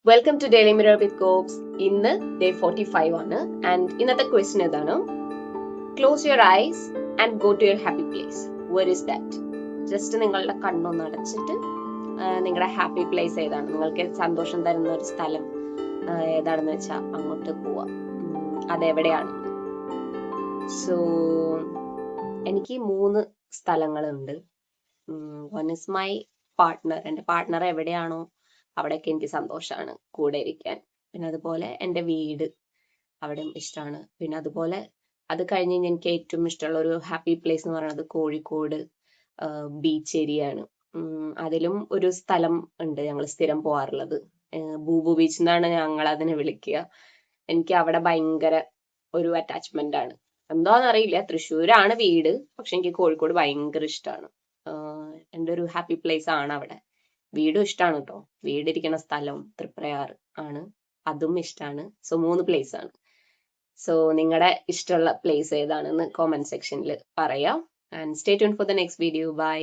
Welcome to daily mirror with Cobbs. ഇന്ന് day 45 ആണ്. And ഇന്നത്തെ ക്വസ്റ്റ്യൻ ഏതാണ്? Close your eyes and go to your happy place. Where is that? Just നിങ്ങളുടെ കണ്ണൊന്ന് അടച്ചിട്ട് നിങ്ങളുടെ ഹാപ്പി പ്ലേസ് ഏതാണ്, നിങ്ങൾക്ക് സന്തോഷം തരുന്ന ഒരു സ്ഥലം ഏതാണെന്ന് വെച്ചാൽ അങ്ങോട്ട് പോവാം. അതെവിടെയാണ്? സോ എനിക്ക് 3 സ്ഥലങ്ങളുണ്ട്. One is my partner. എൻ്റെ പാർട്ട്ണർ എവിടെയാണോ അവിടെയൊക്കെ എനിക്ക് സന്തോഷമാണ് കൂടെ ഇരിക്കാൻ. പിന്നെ അതുപോലെ എൻ്റെ വീട്, അവിടെയും ഇഷ്ടമാണ്. പിന്നെ അതുപോലെ അത് കഴിഞ്ഞ് കഴിഞ്ഞാൽ എനിക്ക് ഏറ്റവും ഇഷ്ടമുള്ള ഒരു ഹാപ്പി പ്ലേസ് എന്ന് പറയുന്നത് കോഴിക്കോട് ബീച്ച് ഏരിയ ആണ്. അതിലും ഒരു സ്ഥലം ഉണ്ട് ഞങ്ങൾ സ്ഥിരം പോകാറുള്ളത്. ബൂബു ബീച്ച് എന്നാണ് ഞങ്ങൾ അതിനെ വിളിക്കുക. എനിക്ക് അവിടെ ഭയങ്കര ഒരു അറ്റാച്ച്മെന്റ് ആണ്. എന്താണെന്നറിയില്ല, തൃശ്ശൂരാണ് വീട്, പക്ഷെ എനിക്ക് കോഴിക്കോട് ഭയങ്കര ഇഷ്ടമാണ്. എൻ്റെ ഒരു ഹാപ്പി പ്ലേസ് ആണ് അവിടെ. വീടും ഇഷ്ടമാണ് കേട്ടോ. വീടിരിക്കുന്ന സ്ഥലം തൃപ്രയാർ ആണ്, അതും ഇഷ്ടമാണ്. സോ 3 പ്ലേസ് ആണ്. സോ നിങ്ങളുടെ ഇഷ്ടമുള്ള പ്ലേസ് ഏതാണെന്ന് കോമെന്റ് സെക്ഷനിൽ പറയാം. And stay tune for the next video. By.